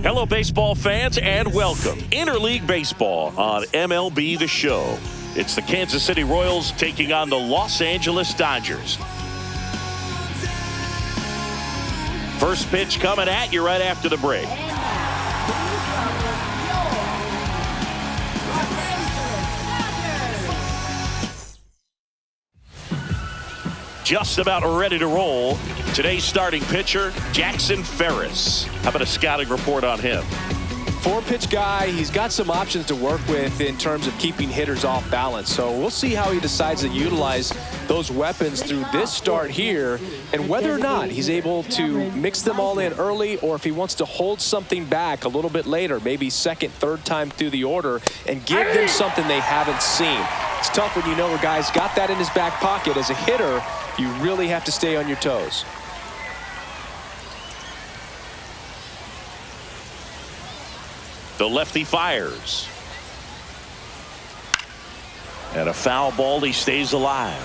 Hello, baseball fans, and welcome. Interleague Baseball on MLB The Show. It's the Kansas City Royals taking on the Los Angeles Dodgers. First pitch coming at you right after the break. Just about ready to roll. Today's starting pitcher, Jackson Ferris. How about a scouting report on him? Four-pitch guy. He's got some options to work with in terms of keeping hitters off balance. So we'll see how he decides to utilize those weapons through this start here and whether or not he's able to mix them all in early or if he wants to hold something back a little bit later, maybe second, third time through the order and give them something they haven't seen. It's tough when you know a guy's got that in his back pocket. As a hitter, you really have to stay on your toes. The lefty fires. And a foul ball, he stays alive.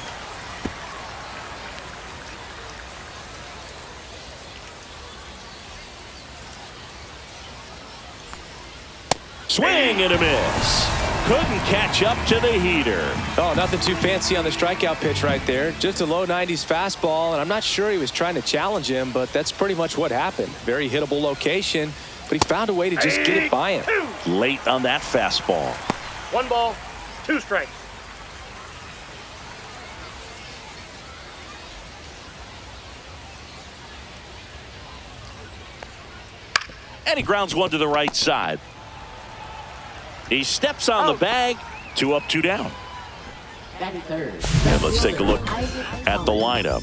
Swing and a miss. Couldn't catch up to the heater. Oh, nothing too fancy on the strikeout pitch right there. Just a low 90s fastball, and I'm not sure he was trying to challenge him, but that's pretty much what happened. Very hittable location, but he found a way to just get it by him. Late on that fastball. 1 ball, 2 strikes. And he grounds one to the right side. He steps on the bag. 2 up, 2 down. And let's take a look at the lineup.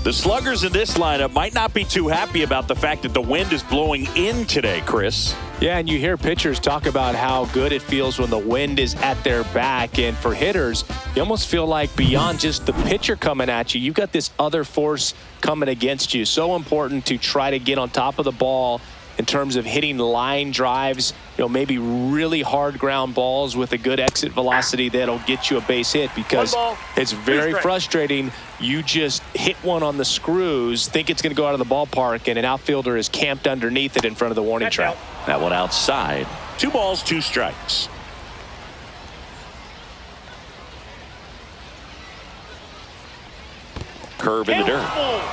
The sluggers in this lineup might not be too happy about the fact that the wind is blowing in today, Chris. Yeah, and you hear pitchers talk about how good it feels when the wind is at their back. And for hitters, you almost feel like beyond just the pitcher coming at you, you've got this other force coming against you. So important to try to get on top of the ball in terms of hitting line drives, maybe really hard ground balls with a good exit velocity that'll get you a base hit, because it's very frustrating. You just hit one on the screws, think it's going to go out of the ballpark, and an outfielder is camped underneath it in front of the warning track. That one outside. 2 balls, 2 strikes. Curve in the dirt.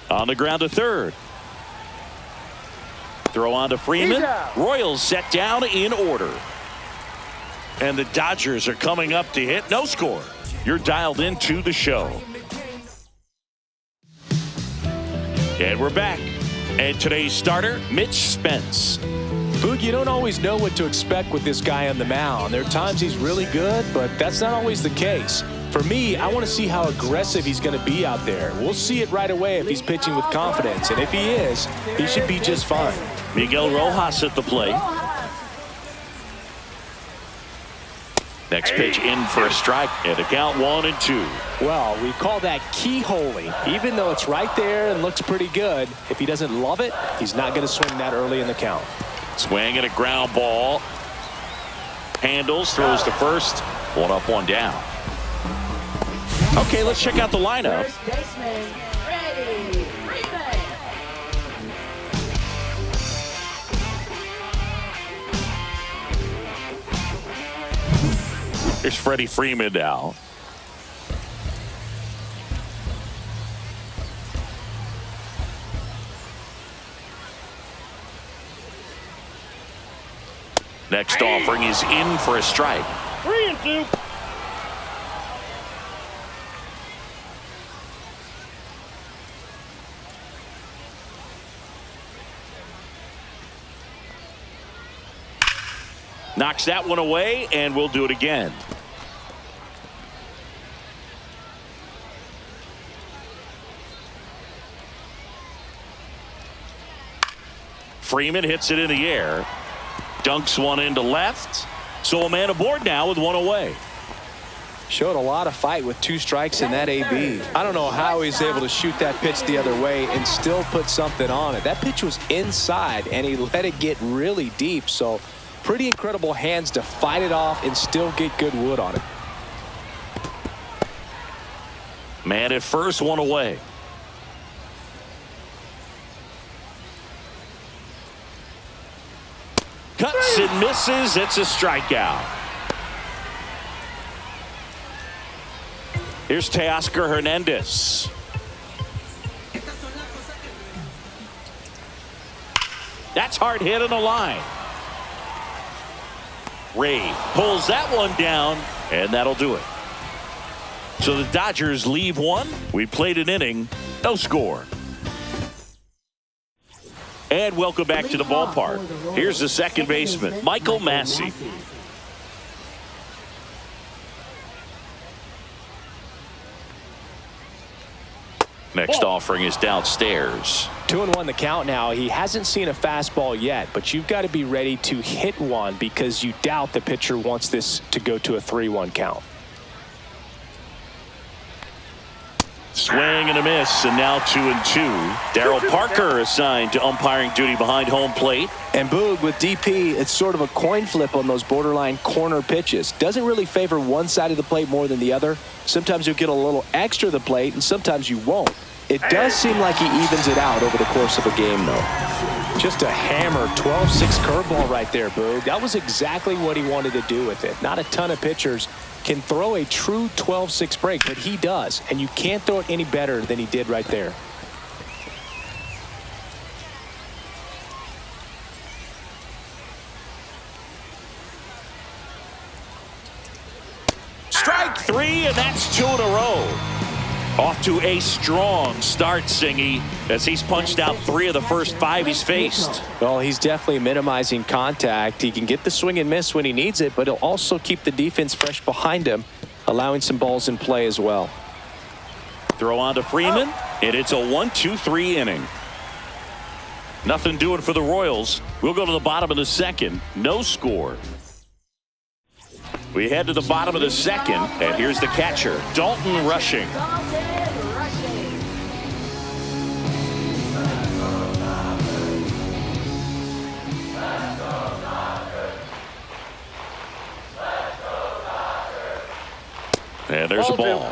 On the ground to third. Throw on to Freeman. Royals set down in order. And the Dodgers are coming up to hit. No score. You're dialed into the show. And we're back. And today's starter, Mitch Spence. Boog, you don't always know what to expect with this guy on the mound. There are times he's really good, but that's not always the case. For me, I want to see how aggressive he's going to be out there. We'll see it right away if he's pitching with confidence. And if he is, he should be just fine. Miguel Rojas at the plate. Next pitch in for a strike, and a count 1-2. Well, we call that keyholing. Even though it's right there and looks pretty good, if he doesn't love it, he's not going to swing that early in the count. Swing and a ground ball. Handles, throws to first. 1 up, 1 down. Okay, let's check out the lineup. Here's Freddie Freeman now. Next offering is in for a strike. 3-2. Knocks that one away, and we'll do it again. Freeman hits it in the air. Dunks one into left. So a man aboard now with 1 away. Showed a lot of fight with 2 strikes in that AB. I don't know how he's able to shoot that pitch the other way and still put something on it. That pitch was inside, and he let it get really deep. So pretty incredible hands to fight it off and still get good wood on it. Man at first, one away. Cuts and misses. It's a strikeout. Here's Teoscar Hernandez. That's hard hit on the line. Ray pulls that one down, and that'll do it. So the Dodgers leave one. We played an inning, no score. And welcome back to the ballpark. Here's the second baseman, Michael Massey. Next offering is downstairs. 2-1 the count now. He hasn't seen a fastball yet, but you've got to be ready to hit one because you doubt the pitcher wants this to go to a 3-1 count. Swing and a miss, and now 2-2. Darryl Parker assigned to umpiring duty behind home plate. And Boog, with DP, it's sort of a coin flip on those borderline corner pitches. Doesn't really favor one side of the plate more than the other. Sometimes you'll get a little extra the plate, and sometimes you won't. It does seem like he evens it out over the course of a game, though. Just a hammer 12-6 curveball right there, Boog. That was exactly what he wanted to do with it. Not a ton of pitchers can throw a true 12-6 break, but he does, and you can't throw it any better than he did right there. Strike three, and that's 2 in a row. Off to a strong start, Singy, as he's punched out 3 of the first 5 he's faced. Well, he's definitely minimizing contact. He can get the swing and miss when he needs it, but he'll also keep the defense fresh behind him, allowing some balls in play as well. Throw on to Freeman, and it's a 1-2-3 inning. Nothing doing for the Royals. We'll go to the bottom of the second. No score. We head to the bottom of the second, and here's the catcher, Dalton Rushing. And there's a ball.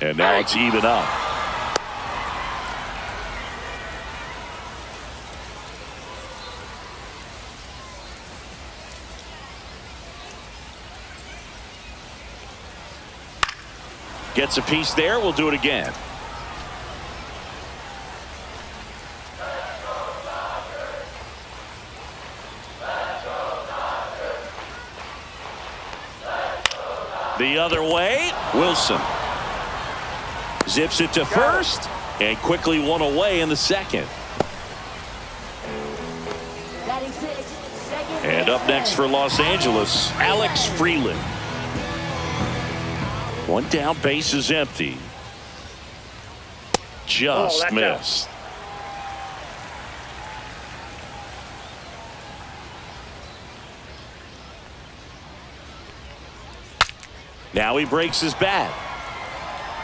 And now it's even up. Gets a piece there. We'll do it again. The other way, Wilson zips it to first and quickly one away in the second. And up next for Los Angeles, Alex Freeland. One down, base is empty. Just missed. Now he breaks his bat.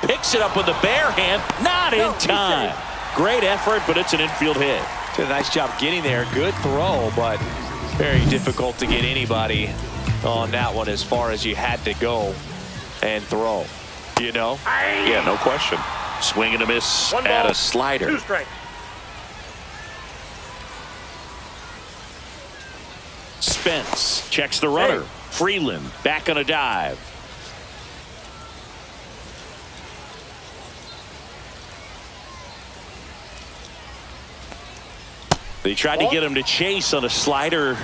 Picks it up with the bare hand. Not in time. Great effort, but it's an infield hit. Did a nice job getting there. Good throw, but very difficult to get anybody on that one as far as you had to go and throw. You know? Yeah, no question. Swing and a miss at a slider. 2 strikes. Spence checks the runner. Freeland back on a dive. They tried to get him to chase on a slider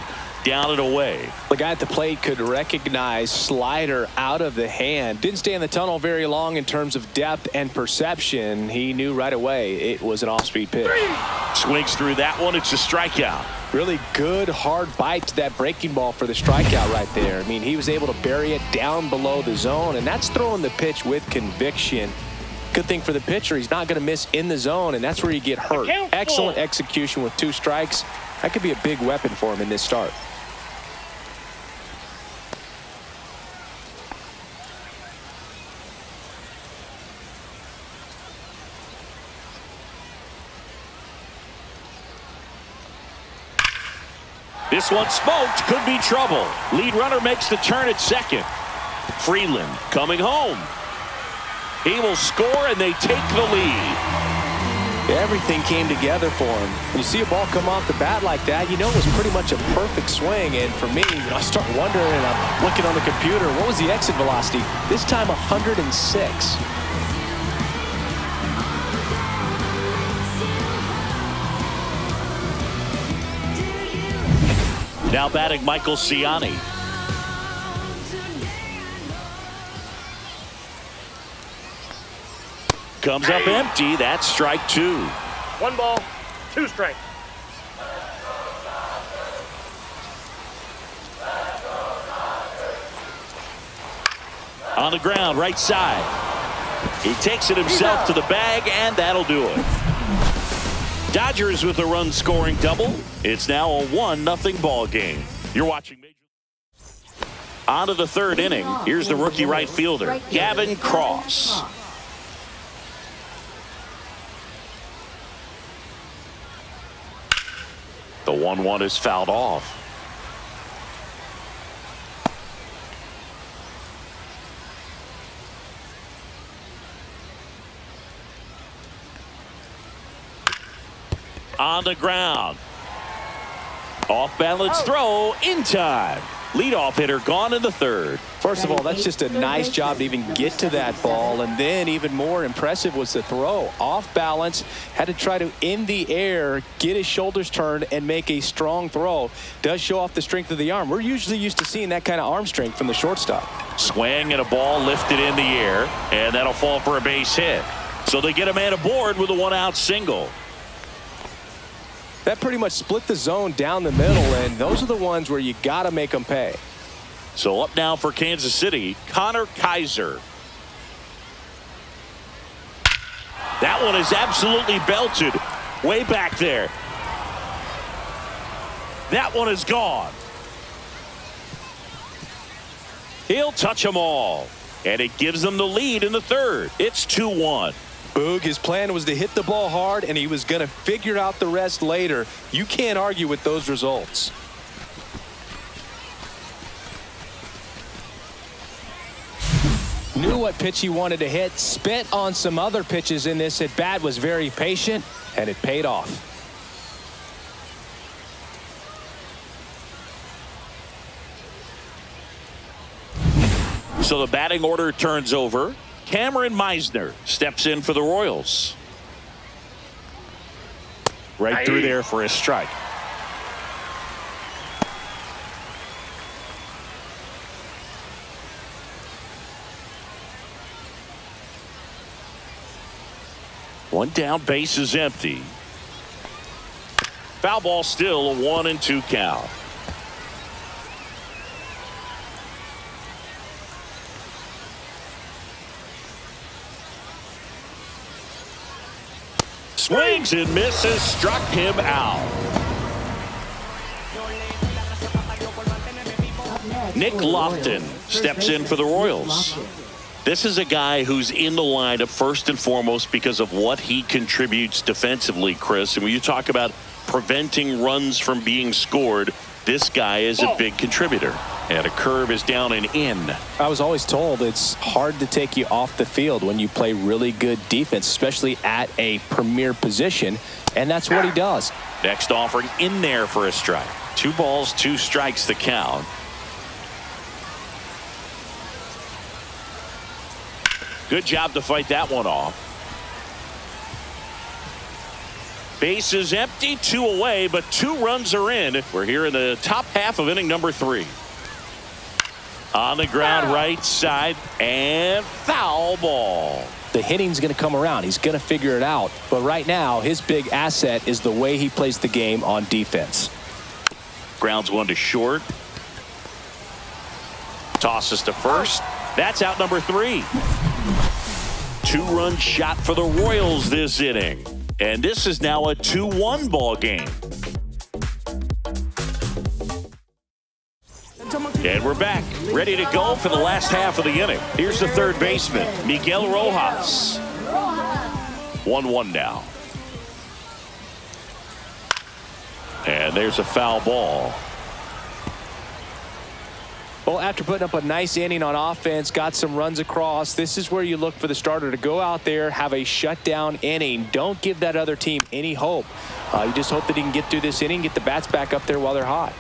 down and away. The guy at the plate could recognize slider out of the hand. Didn't stay in the tunnel very long in terms of depth and perception. He knew right away it was an off-speed pitch. Swings through that one. It's a strikeout. Really good hard bite to that breaking ball for the strikeout right there. I mean, he was able to bury it down below the zone, and that's throwing the pitch with conviction. Good thing for the pitcher, he's not going to miss in the zone, and that's where you get hurt. Excellent execution with 2 strikes. That could be a big weapon for him in this start. This one smoked, could be trouble. Lead runner makes the turn at second. Freeland coming home. He will score, and they take the lead. Everything came together for him. When you see a ball come off the bat like that, you know it was pretty much a perfect swing. And for me, I start wondering, and I'm looking on the computer, what was the exit velocity? This time 106. Now batting Michael Ciani. Comes up empty. That's strike two. 1 ball, 2 strikes. On the ground, right side. He takes it himself to the bag, and that'll do it. Dodgers with a run-scoring double. It's now a 1-0 ball game. You're watching Major. On to the third inning. Here's the rookie right fielder, Gavin Cross. The 1-1 is fouled off. On the ground. Off balance throw in time. Leadoff hitter gone in the third. First of all, that's just a nice job to even get to that ball. And then even more impressive was the throw. Off balance, had to try to in the air, get his shoulders turned and make a strong throw. Does show off the strength of the arm. We're usually used to seeing that kind of arm strength from the shortstop. Swing and a ball lifted in the air, and that'll fall for a base hit. So they get a man aboard with a 1-out single. That pretty much split the zone down the middle, and those are the ones where you got to make them pay. So up now for Kansas City, Connor Kaiser. That one is absolutely belted way back there. That one is gone. He'll touch them all, and it gives them the lead in the third. It's 2-1. Boog, his plan was to hit the ball hard, and he was going to figure out the rest later. You can't argue with those results. Knew what pitch he wanted to hit, spent on some other pitches in this at bat, was very patient, and it paid off. So the batting order turns over. Cameron Meisner steps in for the Royals. Right through there for a strike. One down, base is empty. Foul ball, still a 1-2 count. Swings and misses, struck him out. Nick Lofton steps in for the Royals. This is a guy who's in the lineup first and foremost because of what he contributes defensively, Chris. And when you talk about preventing runs from being scored, this guy is a big contributor. And a curve is down and in. I was always told it's hard to take you off the field when you play really good defense, especially at a premier position, and that's what he does. Next offering in there for a strike. 2 balls, 2 strikes the count. Good job to fight that one off. Base is empty, 2 away, but 2 runs are in. We're here in the top half of inning number 3. On the ground, right side, and foul ball. The hitting's going to come around. He's going to figure it out. But right now, his big asset is the way he plays the game on defense. Grounds one to short. Tosses to first. That's out number 3. 2-run shot for the Royals this inning. And this is now a 2-1 ball game. And we're back, ready to go for the last half of the inning. Here's the third baseman, Miguel Rojas. 1-1 now. And there's a foul ball. Well, after putting up a nice inning on offense, got some runs across, this is where you look for the starter to go out there, have a shutdown inning. Don't give that other team any hope. You just hope that he can get through this inning, get the bats back up there while they're hot.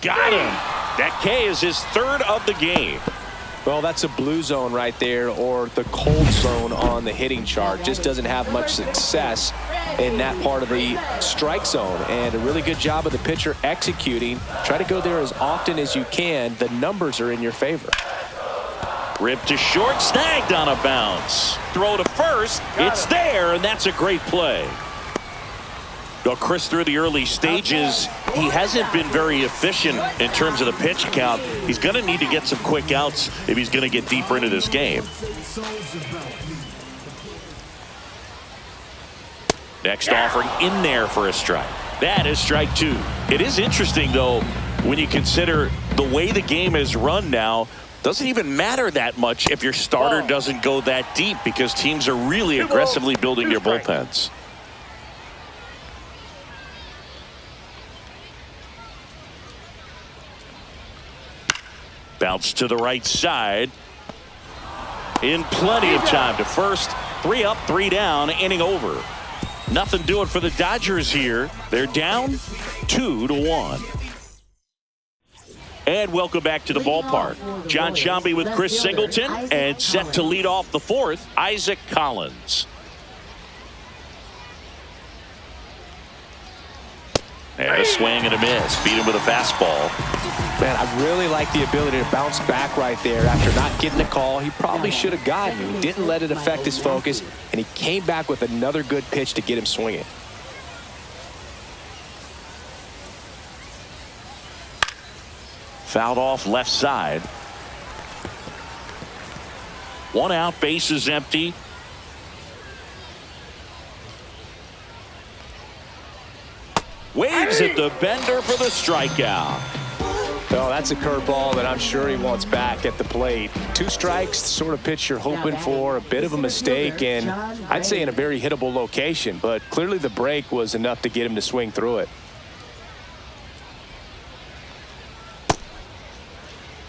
Got him. That K is his third of the game. Well, that's a blue zone right there, or the cold zone on the hitting chart. Just doesn't have much success in that part of the strike zone. And a really good job of the pitcher executing. Try to go there as often as you can. The numbers are in your favor. Ripped to short, snagged on a bounce. Throw to first. It's there, and that's a great play. Well, Chris, through the early stages, he hasn't been very efficient in terms of the pitch count. He's going to need to get some quick outs if he's going to get deeper into this game. Next offering in there for a strike. That is strike two. It is interesting, though, when you consider the way the game is run now. Doesn't even matter that much if your starter doesn't go that deep, because teams are really aggressively building their bullpens. Bounce to the right side. In plenty of time to first. 3 up, 3 down, inning over. Nothing doing for the Dodgers here. They're down 2-1. And welcome back to the ballpark. John Sciambi with Chris Singleton, and set to lead off the fourth, Isaac Collins. And a swing and a miss. Beat him with a fastball. Man, I really like the ability to bounce back right there after not getting the call. He probably should have gotten. He didn't let it affect his focus, and he came back with another good pitch to get him swinging. Fouled off left side. 1 out, base is empty. Waves at the bender for the strikeout. Oh, that's a curveball that I'm sure he wants back at the plate. 2 strikes, the sort of pitch you're hoping for. A bit of a mistake, and I'd say in a very hittable location, but clearly the break was enough to get him to swing through it.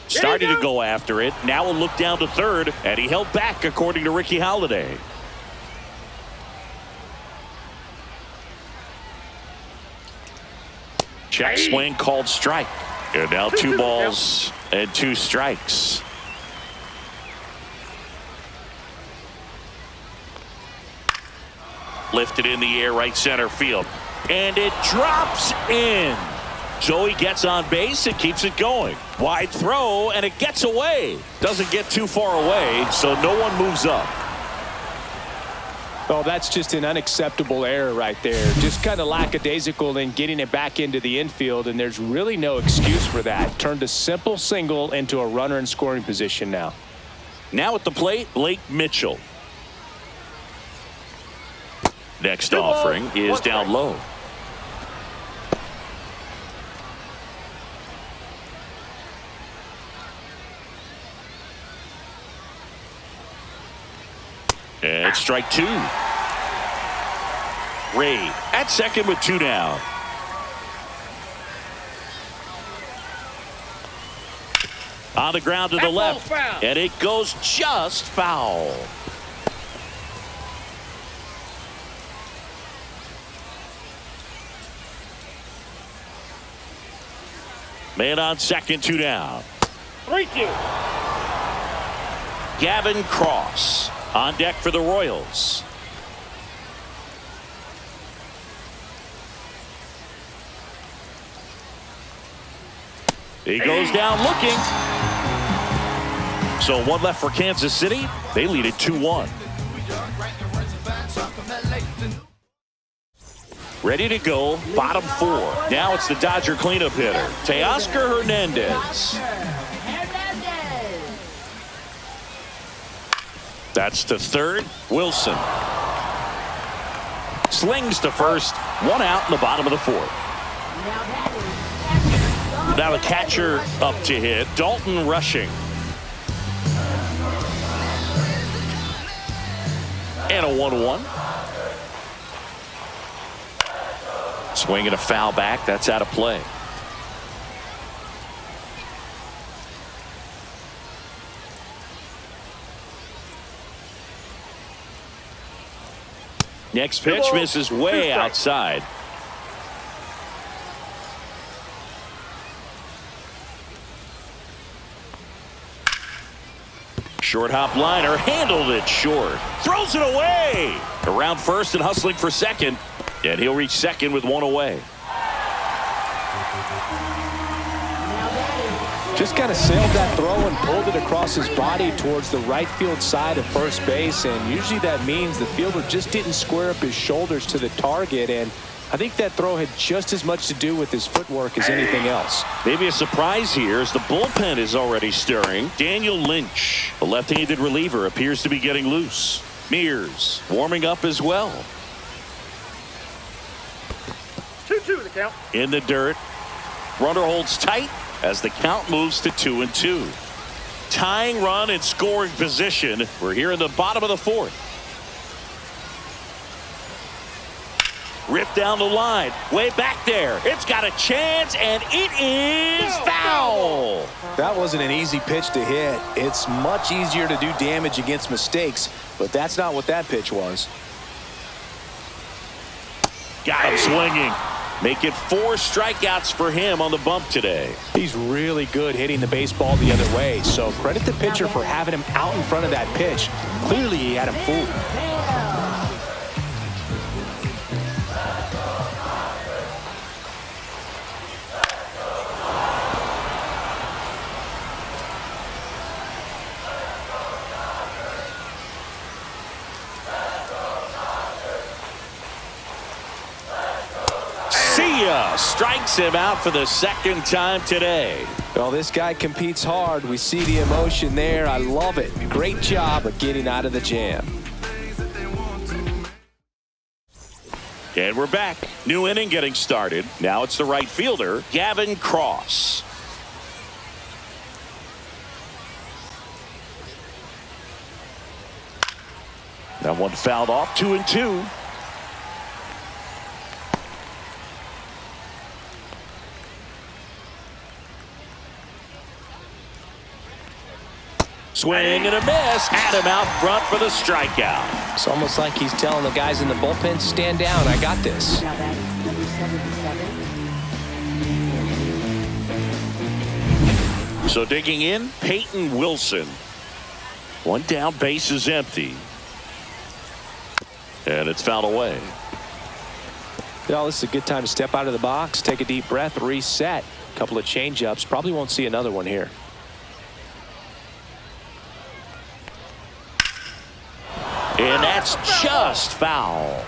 Starting to go after it. Now a look down to third, and he held back, according to Ricky Halladay. Check swing called strike. And now 2 balls and 2 strikes. Lifted in the air, right center field. And it drops in. So he gets on base and keeps it going. Wide throw, and it gets away. Doesn't get too far away, so no one moves up. Oh, that's just an unacceptable error right there. Just kind of lackadaisical in getting it back into the infield, and there's really no excuse for that. Turned a simple single into a runner in scoring position now. Now at the plate, Blake Mitchell. Next offering is down low. And strike 2. Ray at second with 2 down. On the ground to the left. And it goes just foul. Man on second, 2 down. 3-2. Gavin Cross on deck for the Royals. He goes down looking. So 1 left for Kansas City. They lead it 2-1. Ready to go, bottom 4. Now it's the Dodger cleanup hitter, Teoscar Hernandez. That's to third. Wilson slings to first. 1 out in the bottom of the 4th. Now the catcher up to hit. Dalton rushing. And a 1-1. Swing and a foul back. That's out of play. Next pitch misses way outside. Short hop liner, handled it short. Throws it away. Around first and hustling for second. And he'll reach second with one away. Just kind of sailed that throw and pulled it across his body towards the right field side of first base. And usually that means the fielder just didn't square up his shoulders to the target. And I think that throw had just as much to do with his footwork as anything else. Maybe a surprise here as the bullpen is already stirring. Daniel Lynch, the left-handed reliever, appears to be getting loose. Mears warming up as well. 2-2 the count. In the dirt. Runner holds tight as the count moves to 2-2. Tying run in scoring position. We're here in the bottom of the fourth. Ripped down the line. Way back there. It's got a chance, and it is foul. That wasn't an easy pitch to hit. It's much easier to do damage against mistakes, but that's not what that pitch was. Got him swinging. Make it 4 strikeouts for him on the bump today. He's really good hitting the baseball the other way, so credit the pitcher for having him out in front of that pitch. Clearly he had him fooled. Strikes him out for the second time today. Well, this guy competes hard. We see the emotion there. I love it. Great job of getting out of the jam. And we're back. New inning getting started. Now it's the right fielder, Gavin Cross. That one fouled off. 2-2. Swing and a miss. Had him out front for the strikeout. It's almost like he's telling the guys in the bullpen, stand down, I got this. So digging in, Peyton Wilson. One down, base is empty. And it's fouled away. Well, this is a good time to step out of the box, take a deep breath, reset. A couple of change-ups. Probably won't see another one here. And that's just foul.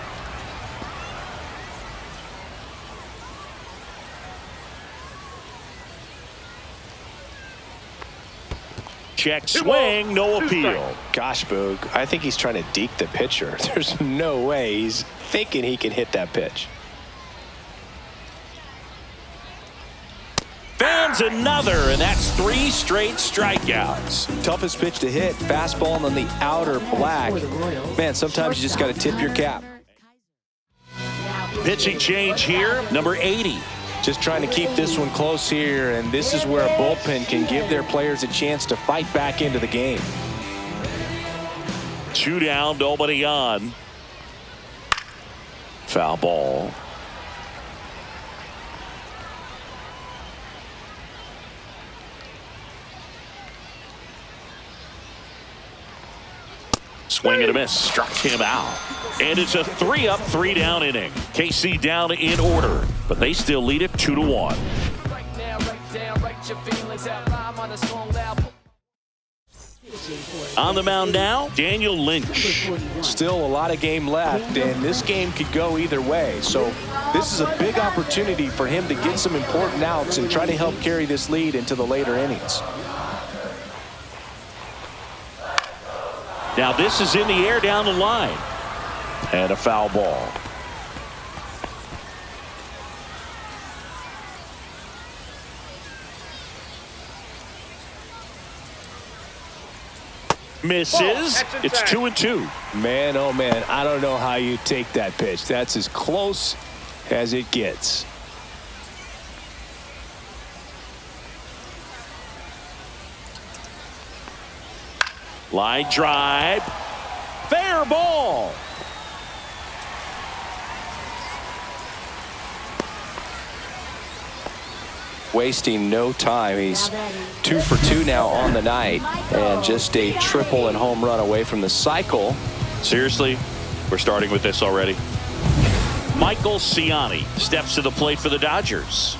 Check swing, no appeal. Gosh, Boog, I think he's trying to deke the pitcher. There's no way he's thinking he can hit that pitch. Fans another, and that's 3 straight strikeouts. Toughest pitch to hit, fastball on the outer black. Man, sometimes you just got to tip your cap. Pitching change here, number 80. Just trying to keep this one close here, and this is where a bullpen can give their players a chance to fight back into the game. 2 down, nobody on. Foul ball. Swing and a miss, struck him out. And it's a 3-up, 3-down inning. KC down in order, but they still lead it 2-1. On the mound now, Daniel Lynch. Still a lot of game left, and this game could go either way. So this is a big opportunity for him to get some important outs and try to help carry this lead into the later innings. Now this is in the air down the line. And a foul ball. Misses. It's 2-2. Man, oh man, I don't know how you take that pitch. That's as close as it gets. Line drive. Fair ball. Wasting no time. He's 2 for 2 now on the night, and just a triple and home run away from the cycle. Seriously, we're starting with this already. Michael Ciani steps to the plate for the Dodgers.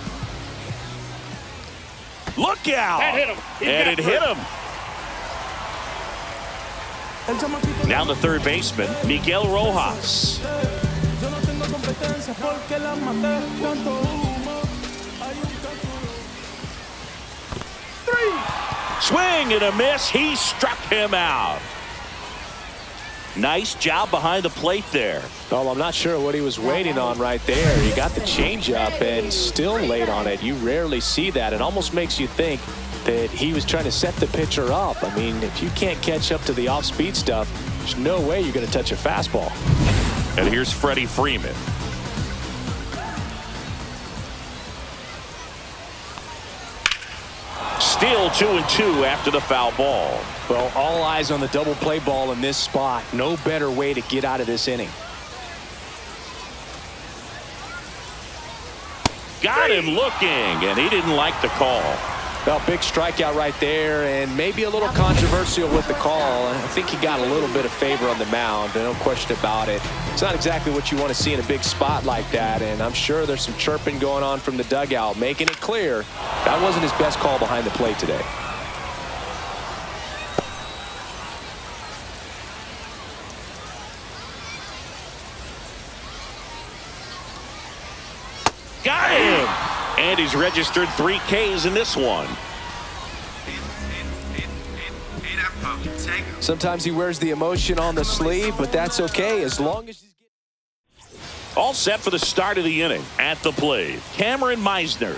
Look out! That hit him. And it hit him. Now the third baseman, Miguel Rojas. Swing and a miss. He struck him out. Nice job behind the plate there. Well, I'm not sure what he was waiting on right there. He got the changeup and still late on it. You rarely see that. It almost makes you think that he was trying to set the pitcher up. I mean, if you can't catch up to the off-speed stuff, there's no way you're going to touch a fastball. And here's Freddie Freeman. Still 2-2 after the foul ball. Well, all eyes on the double play ball in this spot. No better way to get out of this inning. Got him looking, and he didn't like the call. Well, big strikeout right there, and maybe a little controversial with the call. I think he got a little bit of favor on the mound, no question about it. It's not exactly what you want to see in a big spot like that, and I'm sure there's some chirping going on from the dugout, making it clear that wasn't his best call behind the plate today. Got him! And he's registered 3 Ks in this one. Sometimes he wears the emotion on the sleeve, but that's okay as long as he's All set for the start of the inning. At the plate, Cameron Meisner.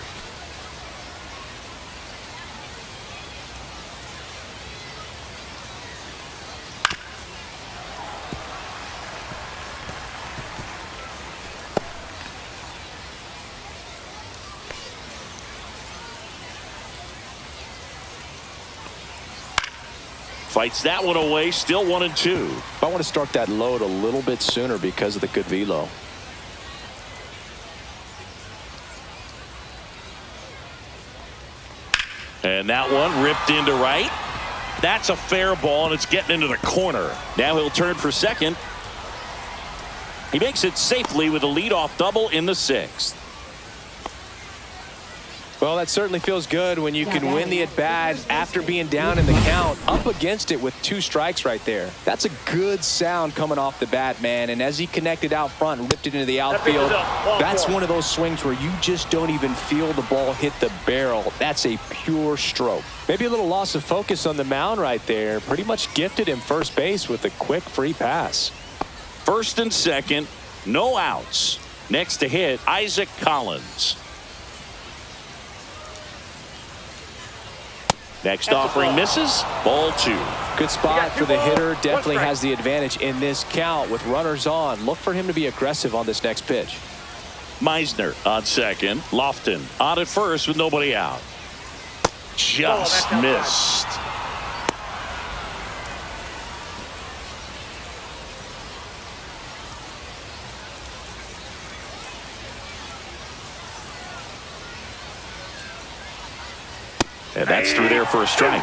Fights that one away, still 1-2. I want to start that load a little bit sooner because of the good velo. And that one ripped into right. That's a fair ball, and it's getting into the corner. Now he'll turn for second. He makes it safely with a leadoff double in the 6th. Well, that certainly feels good when you can win the at-bat after being down in the count, up against it with 2 strikes right there. That's a good sound coming off the bat, man. And as he connected out front and ripped it into the outfield, that's one of those swings where you just don't even feel the ball hit the barrel. That's a pure stroke. Maybe a little loss of focus on the mound right there. Pretty much gifted him first base with a quick free pass. First and second, no outs. Next to hit, Isaac Collins. Next offering misses. Ball 2. Good spot for the hitter. Definitely has the advantage in this count with runners on. Look for him to be aggressive on this next pitch. Meisner on second. Lofton on at first with nobody out. Just missed. And that's through there for a strike.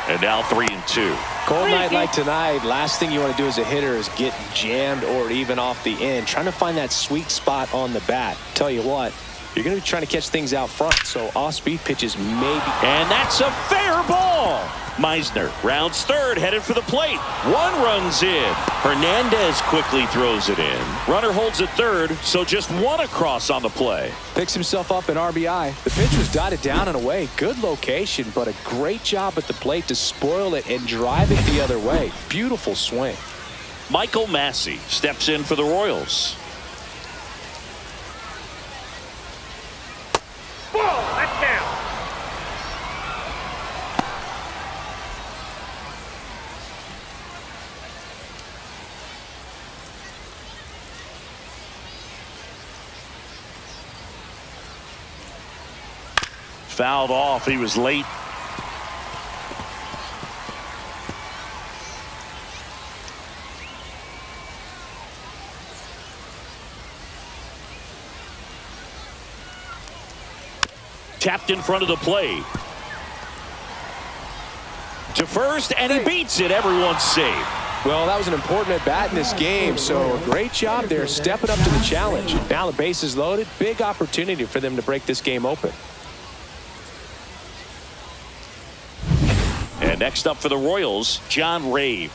And now 3-2. Cold night like tonight, last thing you want to do as a hitter is get jammed or even off the end. Trying to find that sweet spot on the bat. Tell you what, you're going to be trying to catch things out front, so off-speed pitches maybe. And that's a fair ball. Meisner rounds third, headed for the plate. 1 runs in. Hernandez quickly throws it in. Runner holds at third, so just 1 across on the play. Picks himself up an RBI. The pitch was dotted down and away. Good location, but a great job at the plate to spoil it and drive it the other way. Beautiful swing. Michael Massey steps in for the Royals. Ball, that's down. Fouled off. He was late. Tapped in front of the plate. To first, and he beats it. Everyone's safe. Well, that was an important at-bat in this game, so a great job there stepping up to the challenge. Now the base is loaded. Big opportunity for them to break this game open. And next up for the Royals, John Ray.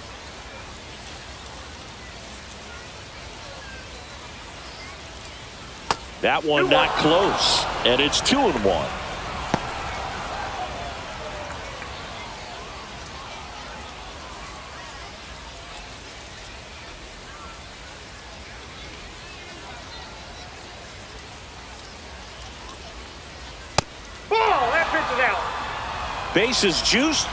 That one not close, and it's 2-1. Bases juiced,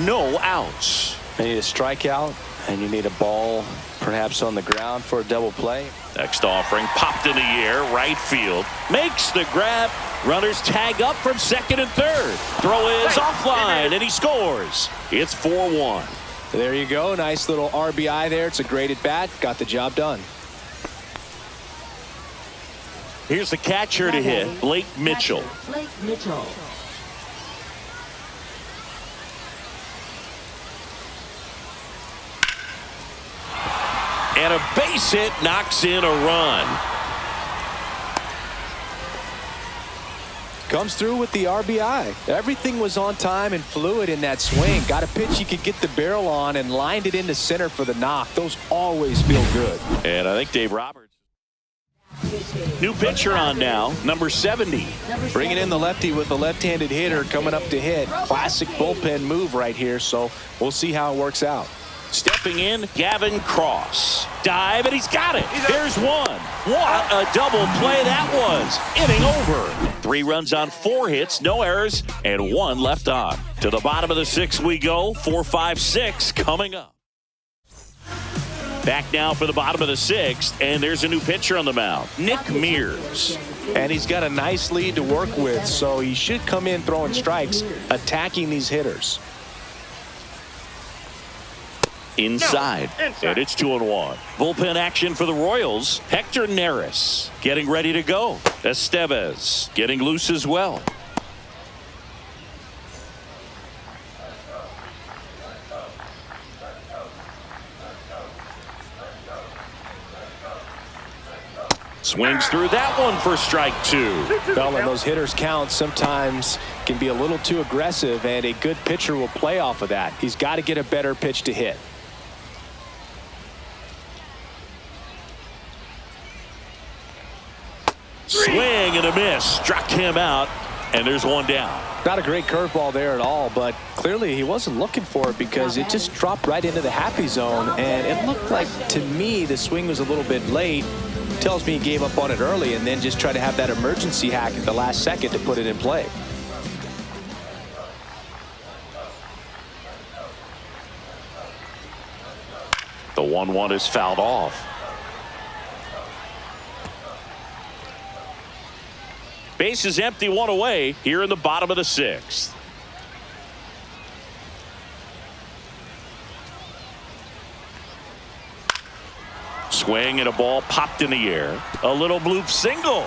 no outs. You need a strikeout, and you need a ball perhaps on the ground for a double play. Next offering popped in the air, right field. Makes the grab. Runners tag up from second and third. Throw is offline, and he scores. It's 4-1. There you go. Nice little RBI there. It's a great at bat. Got the job done. Here's the catcher to hit, Blake Mitchell. Blake Mitchell. And a base hit knocks in a run. Comes through with the RBI. Everything was on time and fluid in that swing. Got a pitch you could get the barrel on and lined it into center for the knock. Those always feel good. And I think Dave Roberts. New pitcher on now, number 70. Bringing in the lefty with the left-handed hitter coming up to hit. Classic bullpen move right here, so we'll see how it works out. Stepping in, Gavin Cross. Dive, and he's got it. There's one. What a double play that was. Inning over. 3 runs on 4 hits, no errors, and 1 left on. To the bottom of the 6th we go. 4, 5, 6 coming up. Back now for the bottom of the 6th, and there's a new pitcher on the mound, Nick Mears. And he's got a nice lead to work with, so he should come in throwing strikes, attacking these hitters. Inside, and it's 2-1. Bullpen action for the Royals. Hector Neris getting ready to go. Estevez getting loose as well. Swings through that one for strike 2. Well, when those hitters count, sometimes can be a little too aggressive, and a good pitcher will play off of that. He's got to get a better pitch to hit. Swing and a miss. Struck him out, and there's 1 down. Not a great curveball there at all, but clearly he wasn't looking for it because it just dropped right into the happy zone, and it looked like, to me, the swing was a little bit late. Tells me he gave up on it early and then just tried to have that emergency hack at the last second to put it in play. The 1-1 is fouled off. Base is empty, 1 away here in the bottom of the 6th. Swing and a ball popped in the air. A little bloop single.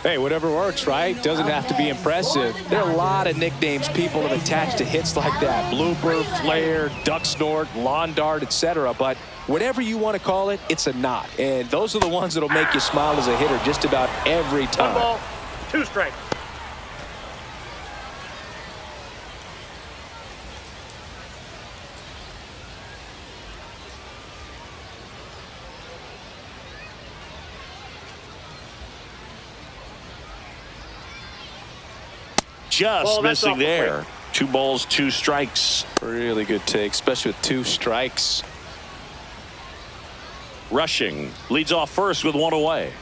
Hey, whatever works, right? Doesn't have to be impressive. There are a lot of nicknames people have attached to hits like that. Blooper, flare, duck snort, lawn dart, etc. But whatever you want to call it, it's a knot. And those are the ones that'll make you smile as a hitter just about every time. 1 ball, 2 strikes. Just missing there. 2 balls, 2 strikes. Really good take, especially with 2 strikes. Rushing leads off first with 1 away.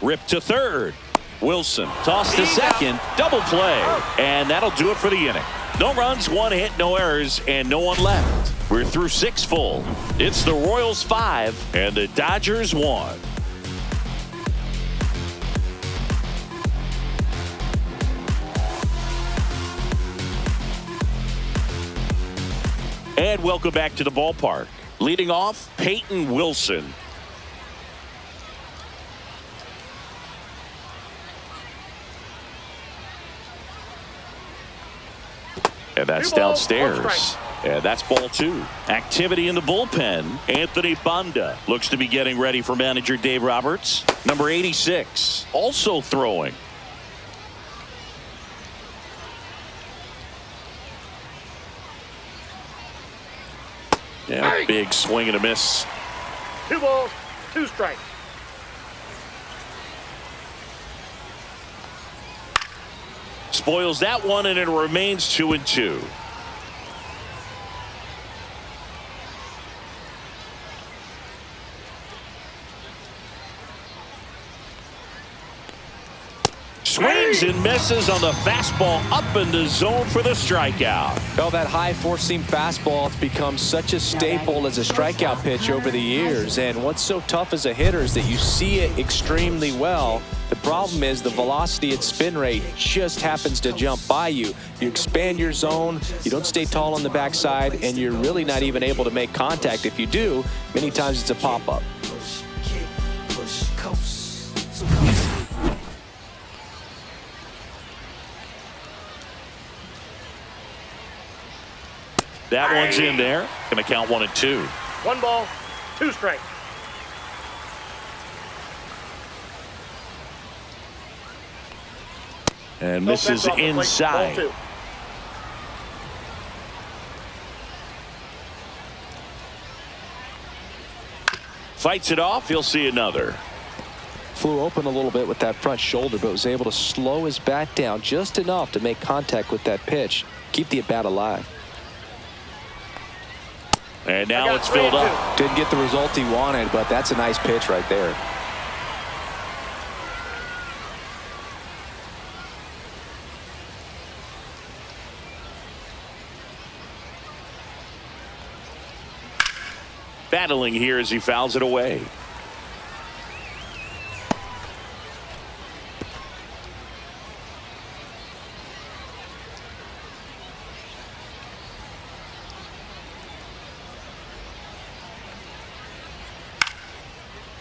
Ripped to third. Wilson tossed to second. Double play. And that'll do it for the inning. No runs, 1 hit, no errors, and no one left. We're through 6 full. It's the Royals 5 and the Dodgers 1. And welcome back to the ballpark. Leading off, Peyton Wilson. And that's downstairs. And that's ball 2. Activity in the bullpen. Anthony Banda looks to be getting ready for manager Dave Roberts. Number 86 also throwing. Yeah, big swing and a miss. 2 balls, 2 strikes. Spoils that one, and it remains 2-2. Swings and misses on the fastball up in the zone for the strikeout. Well, that high four-seam fastball has become such a staple as a strikeout pitch over the years. And what's so tough as a hitter is that you see it extremely well. The problem is the velocity at spin rate just happens to jump by you. You expand your zone, you don't stay tall on the backside, and you're really not even able to make contact. If you do, many times it's a pop-up. That one's in there. Going to count 1-2. 1 ball, 2 strikes. And misses inside. Ball 2. Fights it off. He'll see another. Flew open a little bit with that front shoulder, but was able to slow his bat down just enough to make contact with that pitch. Keep the at-bat alive. And now it's filled up. Didn't get the result he wanted, but that's a nice pitch right there. Battling here as he fouls it away.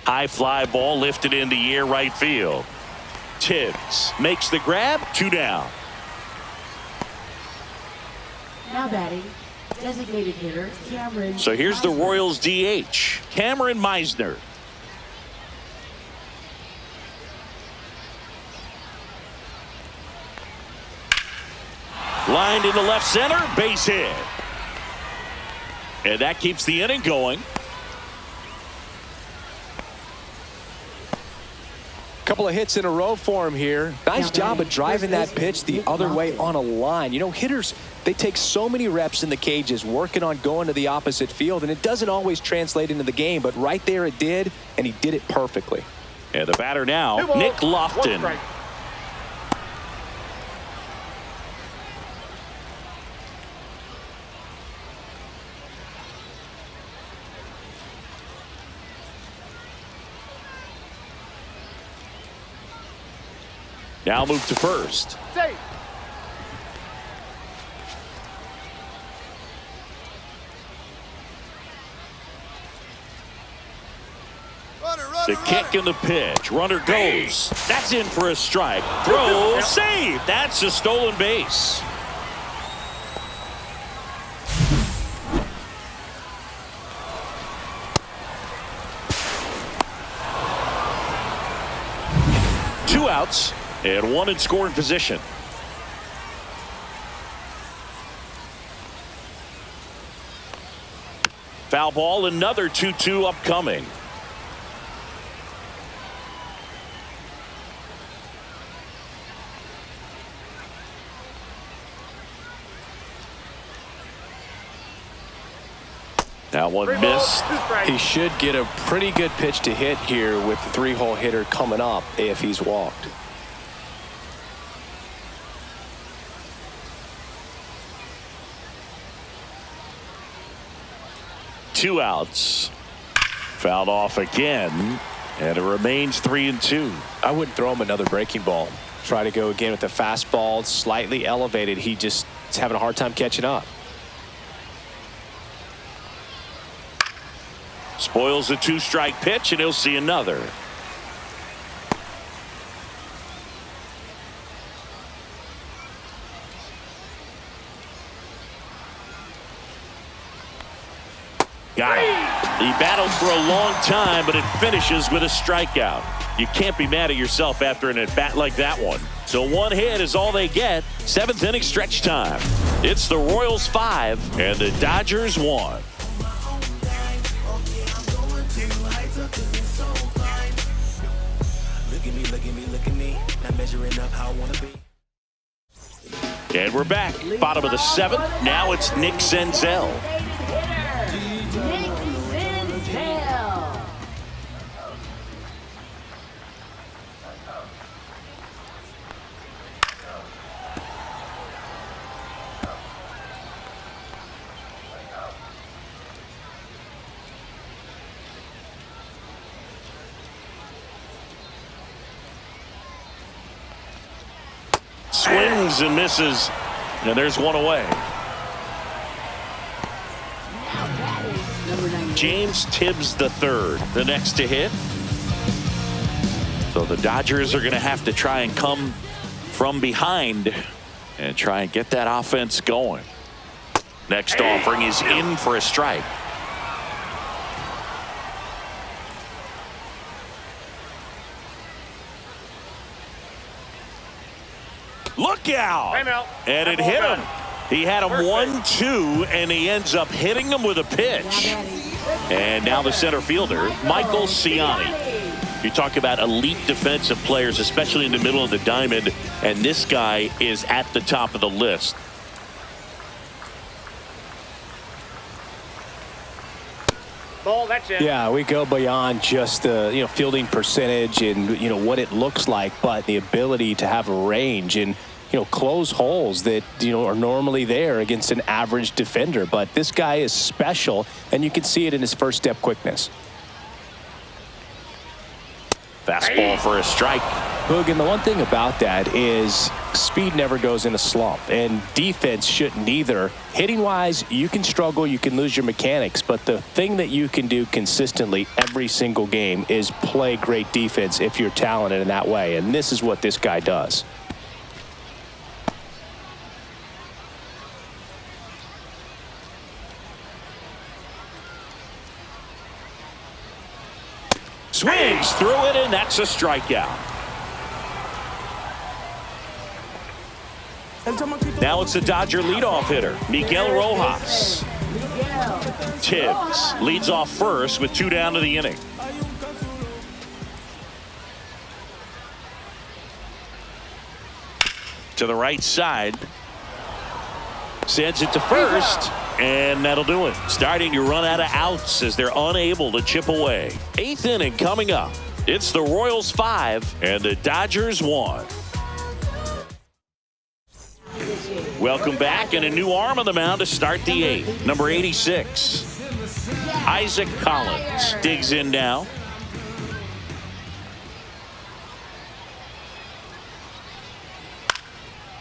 High fly ball lifted in the air right field. Tibbs makes the grab. 2 down. Now batting, designated hitter Cameron. So here's the Royals DH, Cameron Meisner. Lined into left center, base hit. And that keeps the inning going. Couple of hits in a row for him here. Nice job of driving that pitch the other way on a line. You know, hitters, they take so many reps in the cages working on going to the opposite field, and it doesn't always translate into the game, but right there it did, and he did it perfectly. And the batter now, Nick Lofton. Now move to first. Safe. The kick and the pitch. Runner goes. That's in for a strike. Throw, save. That's a stolen base. Two outs and one in scoring position. Foul ball, another 2-2 upcoming. That one missed. He should get a pretty good pitch to hit here with the 3-hole hitter coming up if he's walked. 2 outs. Fouled off again, and it remains 3-2. I wouldn't throw him another breaking ball. Try to go again with the fastball, slightly elevated. He just is having a hard time catching up. Spoils the 2-strike pitch, and he'll see another. Got it. He battled for a long time, but it finishes with a strikeout. You can't be mad at yourself after an at-bat like that one. So 1 hit is all they get. 7th inning stretch time. It's the Royals 5 and the Dodgers 1. Look at me. Not measuring up how I want to be. And we're back. Bottom of the 7th. Now it's Nick Senzel. Swings and misses, and there's one away. James Tibbs III, the next to hit. So the Dodgers are going to have to try and come from behind and try and get that offense going. Next offering is in for a strike. Look out! Timeout. And it hit him. He had him 1-2, and he ends up hitting him with a pitch. And now the center fielder, Michael Ciani. You talk about elite defensive players, especially in the middle of the diamond, and this guy is at the top of the list. Ball, that's it. Yeah, we go beyond just the fielding percentage and what it looks like, but the ability to have a range and close holes that are normally there against an average defender. But this guy is special, and you can see it in his first step quickness. Fastball for a strike. Boog, and the one thing about that is speed never goes in a slump, and defense shouldn't either. Hitting wise, you can struggle, you can lose your mechanics, but the thing that you can do consistently every single game is play great defense if you're talented in that way, and this is what this guy does. Swings through it, and that's a strikeout. Now it's the Dodger leadoff hitter, Miguel Rojas. Tibbs leads off first with 2 down to the inning. To the right side. Sends it to first, and that'll do it. Starting to run out of outs as they're unable to chip away. 8th inning coming up. It's the Royals 5 and the Dodgers 1. Welcome back, and a new arm on the mound to start the 8th. Number 86. Isaac Collins digs in now.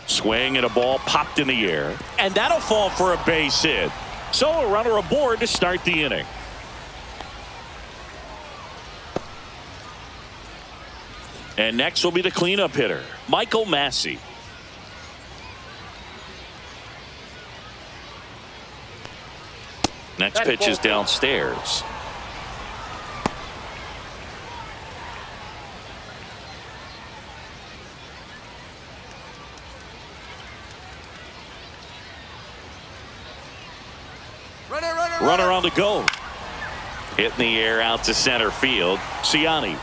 Swing and a ball popped in the air, and that'll fall for a base hit. So a runner aboard to start the inning. And next will be the cleanup hitter, Michael Massey. Next pitch is downstairs. Runner on the go. Hit in the air out to center field. Ciani.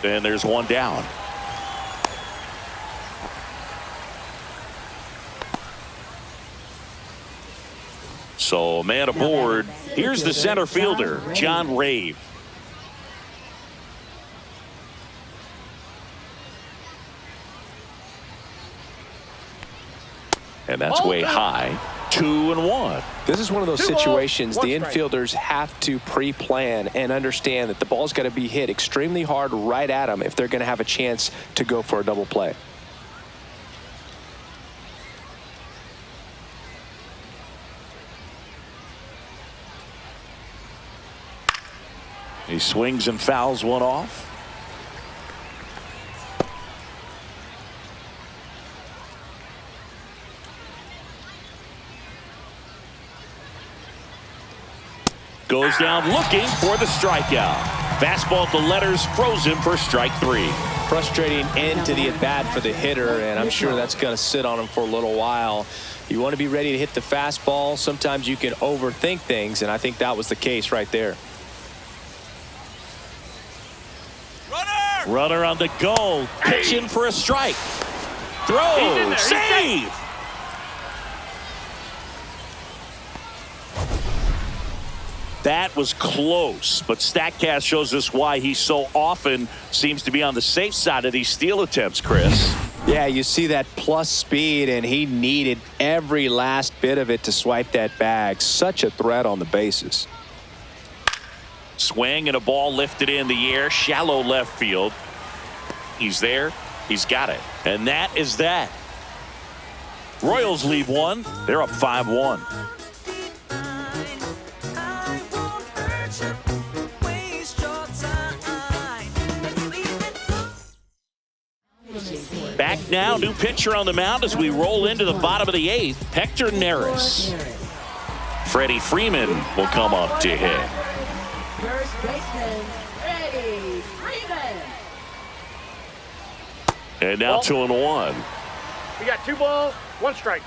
And there's one down. So a man aboard. Here's the center fielder, John Rave. And that's way high. 2-1. This is one of those 2 balls, situations 1 the strike. infielders have to pre-plan and understand that the ball's got to be hit extremely hard right at them if they're going to have a chance to go for a double play. He swings and fouls one off. Goes down looking for the strikeout. Fastball at the letters, frozen for strike 3. Frustrating end to the at-bat for the hitter, and I'm sure that's going to sit on him for a little while. You want to be ready to hit the fastball. Sometimes you can overthink things, and I think that was the case right there. Runner on the go, pitching for a strike. Throw, save. That was close, but StatCast shows us why he so often seems to be on the safe side of these steal attempts, Chris. Yeah, you see that plus speed, and he needed every last bit of it to swipe that bag. Such a threat on the bases. Swing and a ball lifted in the air, shallow left field. He's there. He's got it. And that is that. Royals leave one. They're up 5-1. Back now, new pitcher on the mound as we roll into the bottom of the 8th, Hector Neris. Freddie Freeman will come up to hit. First baseman, Freddie Freeman. And now 2-1. We got 2 balls, 1 strike.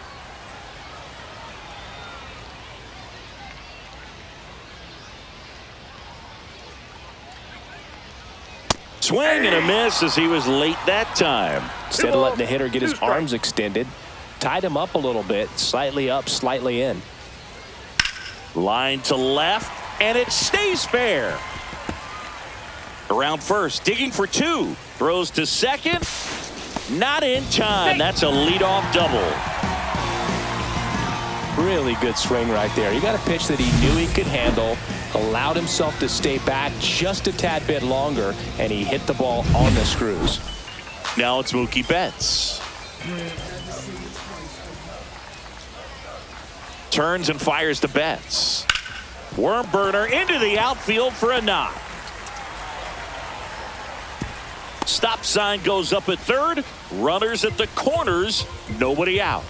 Swing and a miss as he was late that time. Instead of letting the hitter get his arms extended, tied him up a little bit, slightly up, slightly in. Line to left, and it stays fair. Around first, digging for 2. Throws to second. Not in time. That's a leadoff double. Really good swing right there. He got a pitch that he knew he could handle, allowed himself to stay back just a tad bit longer, and he hit the ball on the screws. Now it's Mookie Betts. Turns and fires to Betts. Worm burner into the outfield for a knock. Stop sign goes up at third. Runners at the corners. Nobody out.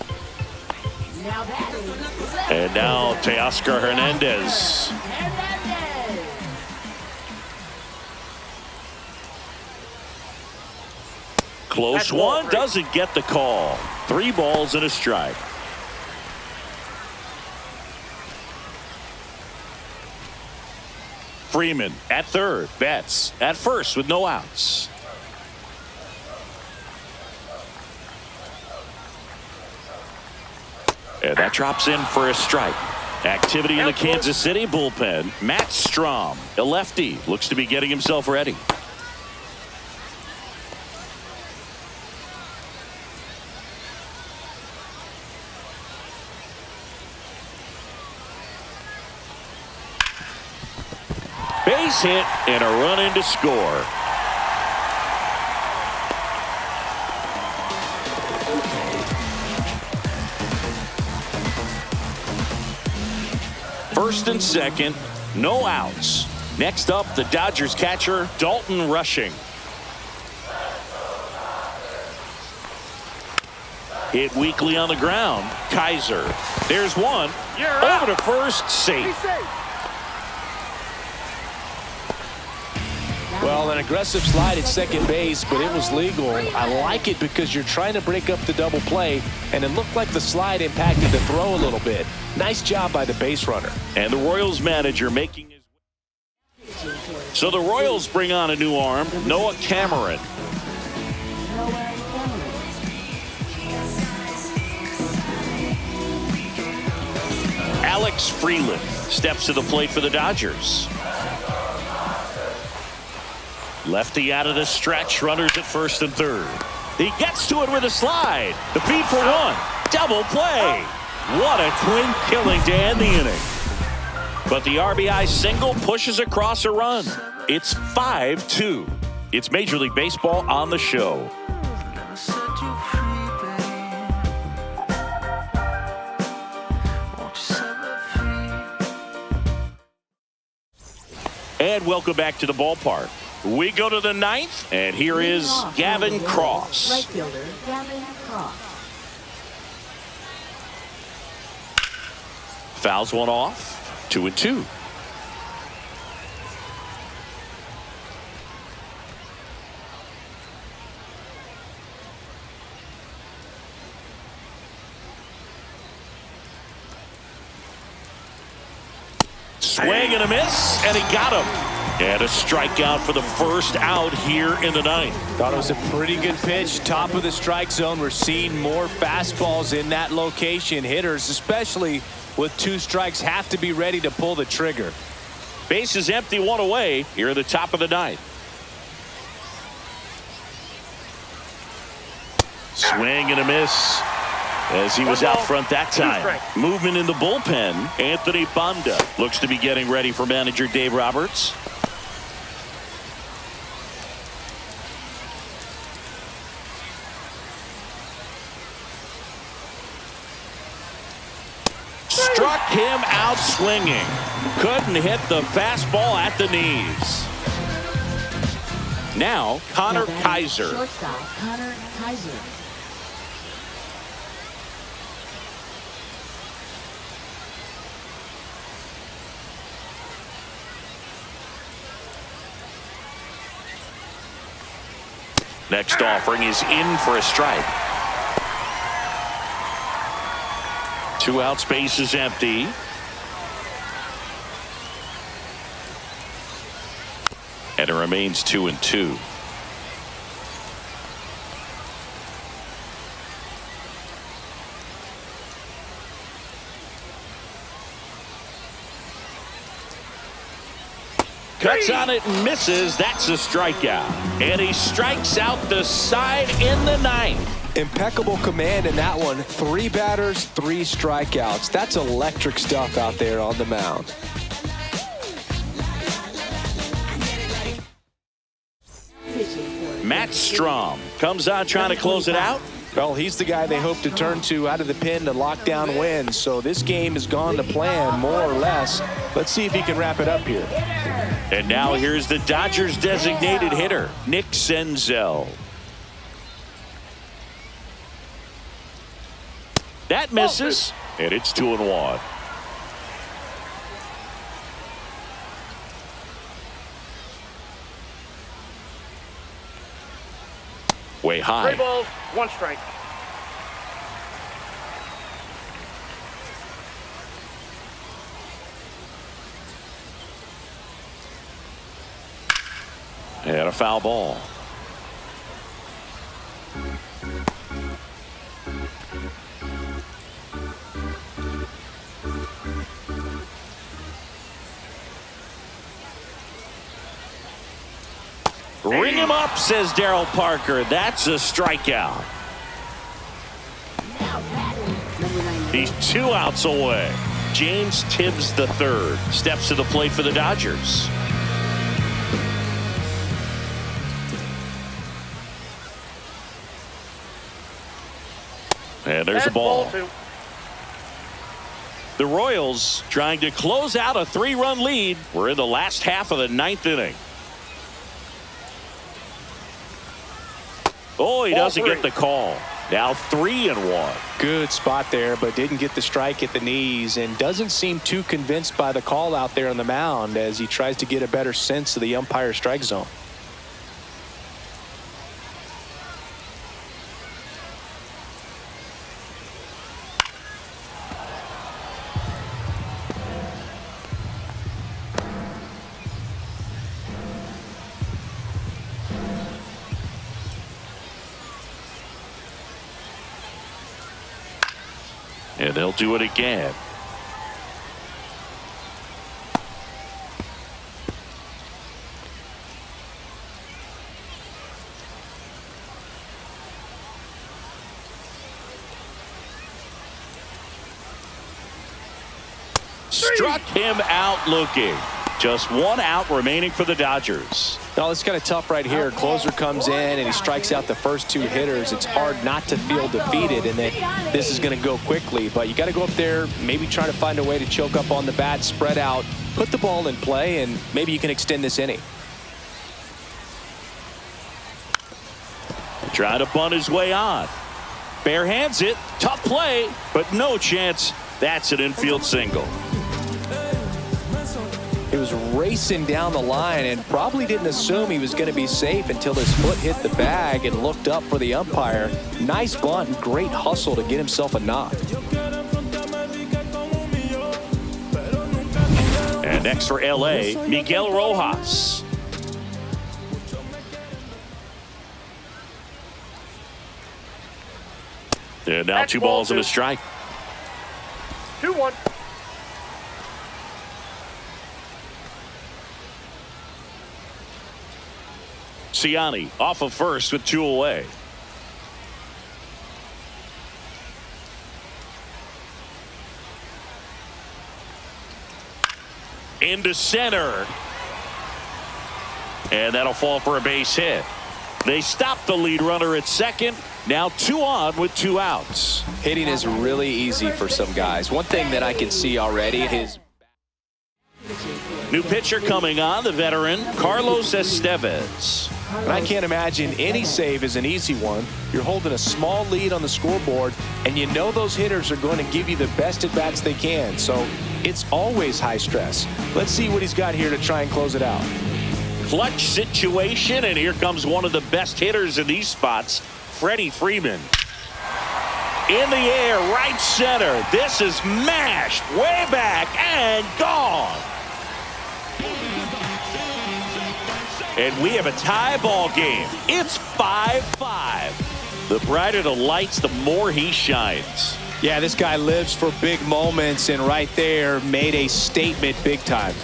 And now Teoscar Hernandez. Close one, doesn't get the call. 3 balls and a strike. Freeman at third. Betts at first with no outs. And that drops in for a strike. Activity in the Kansas City bullpen. Matt Strom, a lefty, looks to be getting himself ready. Base hit and a run in to score. First and second, no outs. Next up, the Dodgers catcher, Dalton Rushing. Hit weakly on the ground. Kaiser. There's one. Over to first, safe. Well, an aggressive slide at second base, but it was legal. I like it because you're trying to break up the double play, and it looked like the slide impacted the throw a little bit. Nice job by the base runner. And the Royals manager making his way. So the Royals bring on a new arm, Noah Cameron. Alex Freeland steps to the plate for the Dodgers. Lefty out of the stretch, runners at first and third. He gets to it with a slide. The feed for 1. Double play. What a clean killing to end the inning. But the RBI single pushes across a run. It's 5-2. It's Major League Baseball on the show. And welcome back to the ballpark. We go to the ninth, and here is Gavin Cross. Right fielder, Gavin Cross. Fouls one off, 2-2. Swing and a miss, and he got him. And a strikeout for the first out here in the ninth. Thought it was a pretty good pitch. Top of the strike zone. We're seeing more fastballs in that location. Hitters, especially with 2 strikes, have to be ready to pull the trigger. Base is empty, 1 away here at the top of the ninth. Swing and a miss as he was out front that time. Movement in the bullpen. Anthony Banda looks to be getting ready for manager Dave Roberts. Struck him out swinging. Couldn't hit the fastball at the knees. Now Connor Kaiser. Shortstop, Connor Kaiser. Next offering is in for a strike. 2 out, space is empty. And it remains 2-2. Cuts on it and misses. That's a strikeout. And he strikes out the side in the ninth. Impeccable command in that one. 3 batters, 3 strikeouts. That's electric stuff out there on the mound. Matt Strom comes on trying to close it out. Well, he's the guy they hope to turn to out of the pen to lock down wins. So this game has gone to plan, more or less. Let's see if he can wrap it up here. And now here's the Dodgers designated hitter, Nick Senzel. That misses, and it's 2-1. Way high. 3 balls, 1 strike. And a foul ball. Ring him up, says Daryl Parker. That's a strikeout. He's 2 outs away. James Tibbs III steps to the plate for the Dodgers. And there's a ball. The Royals trying to close out a 3-run lead. We're in the last half of the 9th inning. Oh, he doesn't get the call. Now 3-1. Good spot there, but didn't get the strike at the knees and doesn't seem too convinced by the call out there on the mound as he tries to get a better sense of the umpire strike zone. And they'll do it again. Struck him out looking. Just one out remaining for the Dodgers. No, it's kind of tough right here. Closer comes in and he strikes out the first two hitters. It's hard not to feel defeated and that this is going to go quickly. But you got to go up there, maybe try to find a way to choke up on the bat, spread out, put the ball in play, and maybe you can extend this inning. Trying to bunt his way on. Bare hands it. Tough play, but no chance. That's an infield single. He was racing down the line and probably didn't assume he was going to be safe until his foot hit the bag and looked up for the umpire. Nice bunt and great hustle to get himself a knock. And next for LA, Miguel Rojas. And now That's 2 balls ball and a strike. 2-1. Ciani off of first with 2 away. Into center. And that'll fall for a base hit. They stop the lead runner at second. Now 2 on with 2 outs. Hitting is really easy for some guys. One thing that I can see already is new pitcher coming on, the veteran Carlos Estevez. and I can't imagine any save is an easy one. You're holding a small lead on the scoreboard, and you know those hitters are going to give you the best at bats they can. So it's always high stress. Let's see what he's got here to try and close it out. Clutch situation, and here comes one of the best hitters in these spots, Freddie Freeman. In the air, right center. This is mashed way back and gone. And we have a tie ball game. It's 5-5. The brighter the lights, the more he shines. Yeah, this guy lives for big moments, and right there made a statement big time.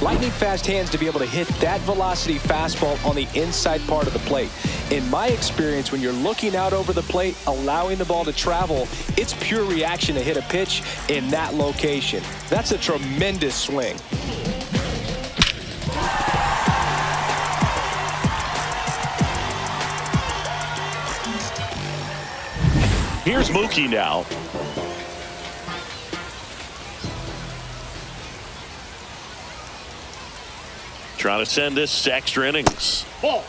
Lightning fast hands to be able to hit that velocity fastball on the inside part of the plate. In my experience, when you're looking out over the plate, allowing the ball to travel, it's pure reaction to hit a pitch in that location. That's a tremendous swing. Here's Mookie now. Trying to send this to extra innings. Ball.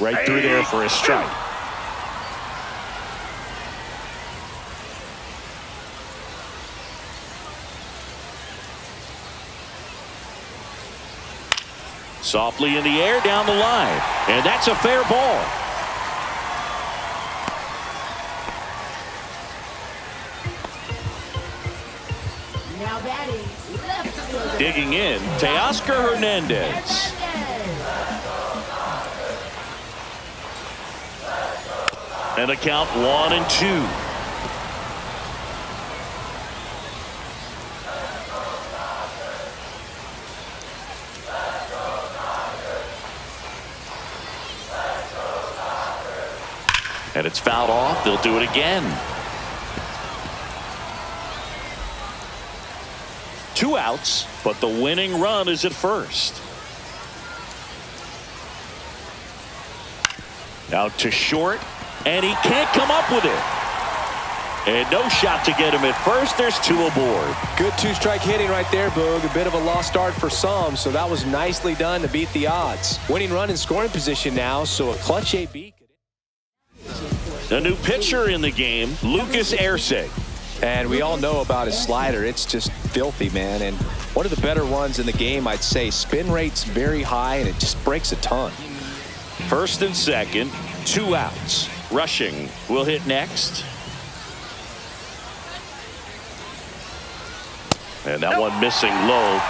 Right through there for a strike. Softly in the air down the line. And that's a fair ball. Now batting, left fielder. Digging in, Teoscar Hernandez. And the count 1-2. And it's fouled off. They'll do it again. 2 outs, but the winning run is at first. Out to short, and he can't come up with it. And no shot to get him at first. There's 2 aboard. Good 2-strike hitting right there, Boog. A bit of a lost start for some, so that was nicely done to beat the odds. Winning run in scoring position now, so a clutch AB. A new pitcher in the game, Lucas Erceg. And we all know about his slider. It's just filthy, man. And one of the better ones in the game, I'd say. Spin rate's very high, and it just breaks a ton. First and second, 2 outs. Rushing will hit next. And that one missing low.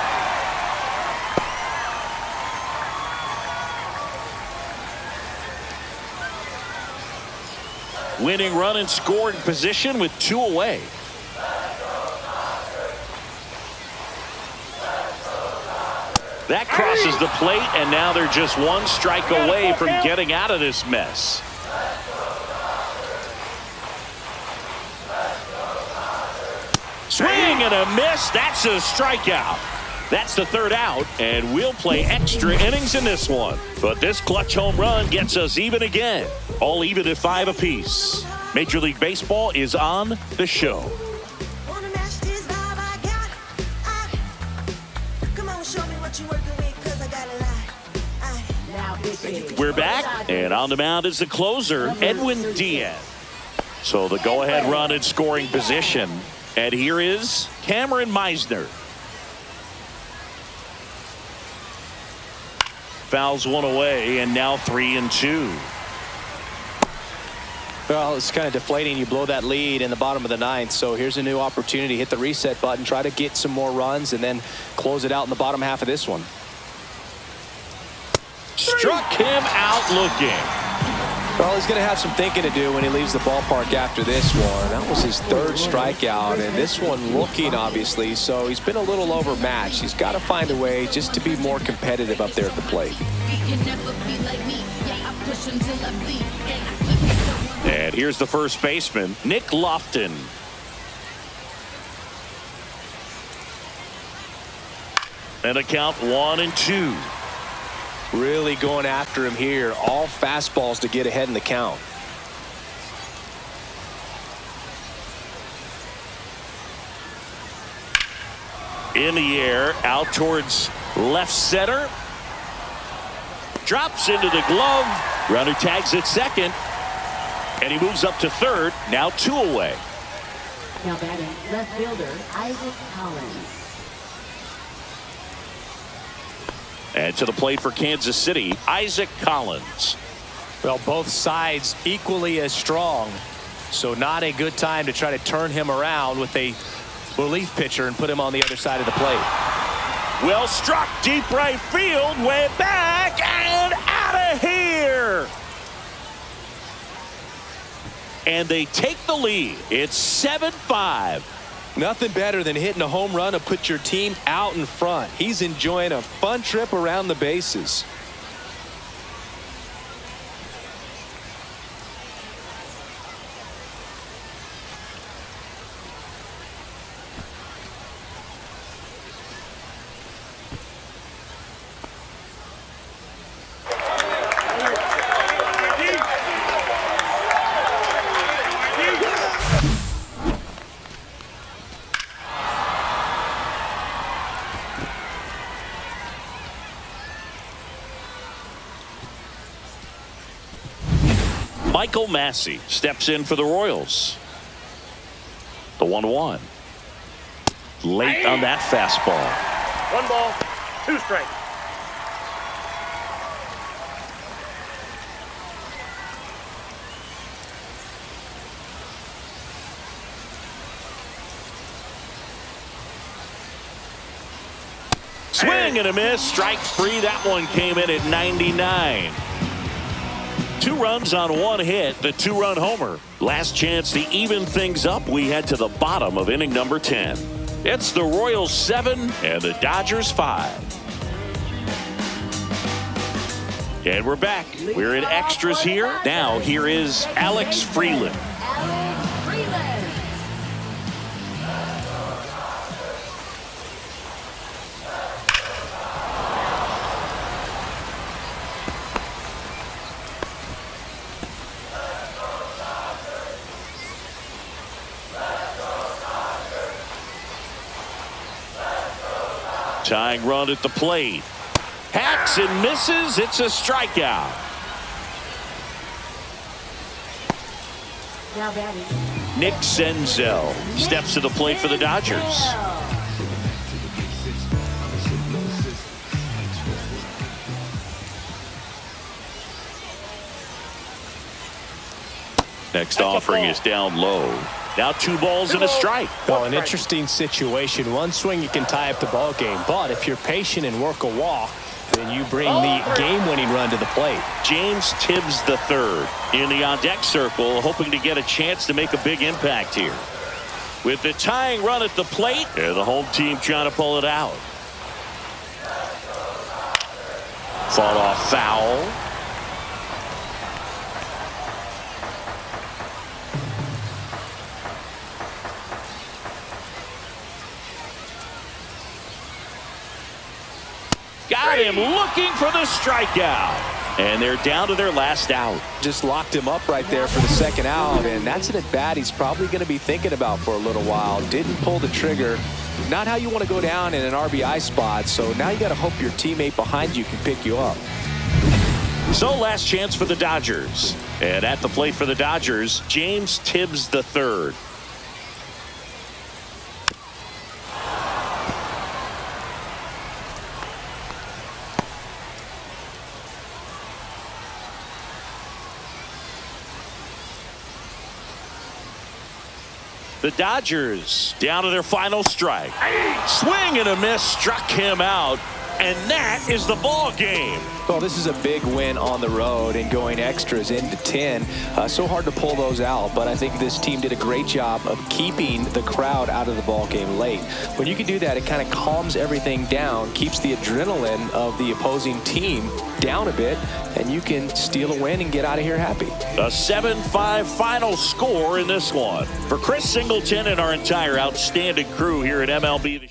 Winning run in scoring position with 2 away. That crosses the plate, and now they're just 1 strike away from getting out of this mess. Swing and a miss. That's a strikeout. That's the 3rd out, and we'll play extra innings in this one. But this clutch home run gets us even again. All even at 5 apiece. Major League Baseball is on the show. We're back, and on the mound is the closer, Edwin Diaz. So the go-ahead run in scoring position. And here is Cameron Meisner. Fouls 1 away, and now 3-2. Well, it's kind of deflating. You blow that lead in the bottom of the 9th. So here's a new opportunity. Hit the reset button, try to get some more runs, and then close it out in the bottom half of this one. Struck him out looking. Well, he's going to have some thinking to do when he leaves the ballpark after this one. That was his 3rd strikeout, and this one looking, obviously, so he's been a little overmatched. He's got to find a way just to be more competitive up there at the plate. And here's the first baseman, Nick Lofton. And a count 1-2. Really going after him here. All fastballs to get ahead in the count. In the air, out towards left center. Drops into the glove. Runner tags at second. And he moves up to 3rd. Now 2 away. Now batting left fielder Isaac Collins. And to the plate for Kansas City, Isaac Collins. Well, both sides equally as strong. So not a good time to try to turn him around with a relief pitcher and put him on the other side of the plate. Well struck, deep right field, way back and out of here. And they take the lead. It's 7-5. Nothing better than hitting a home run to put your team out in front. He's enjoying a fun trip around the bases. Michael Massey steps in for the Royals. The 1-1. Late on that fastball. 1 ball, 2 strikes. Swing and a miss. Strike 3. That one came in at 99. 2 runs on 1 hit, the 2-run homer. Last chance to even things up. We head to the bottom of inning number 10. It's the Royals 7 and the Dodgers 5. And we're back. We're in extras here. Now here is Alex Freeland. Alex Freeland. Tying run at the plate. Hacks and misses. It's a strikeout. Now batting Nick Senzel steps to the plate for the Dodgers. Next offering is down low. Now 2 balls and a strike. Well, an interesting situation. One swing, you can tie up the ball game. But if you're patient and work a walk, then you bring the game-winning run to the plate. James Tibbs III in the on-deck circle, hoping to get a chance to make a big impact here. With the tying run at the plate, and the home team trying to pull it out. Fought off foul. Got him looking for the strikeout. And they're down to their last out. Just locked him up right there for the second out, and that's an at-bat he's probably going to be thinking about for a little while. Didn't pull the trigger. Not how you want to go down in an RBI spot, so now you got to hope your teammate behind you can pick you up. So last chance for the Dodgers. And at the plate for the Dodgers, James Tibbs III. The Dodgers down to their final strike. Swing and a miss, struck him out. And that is the ball game. Well, this is a big win on the road and going extras into 10. So hard to pull those out, but I think this team did a great job of keeping the crowd out of the ball game late. When you can do that, it kind of calms everything down, keeps the adrenaline of the opposing team down a bit, and you can steal a win and get out of here happy. A 7-5 final score in this one. For Chris Singleton and our entire outstanding crew here at MLB.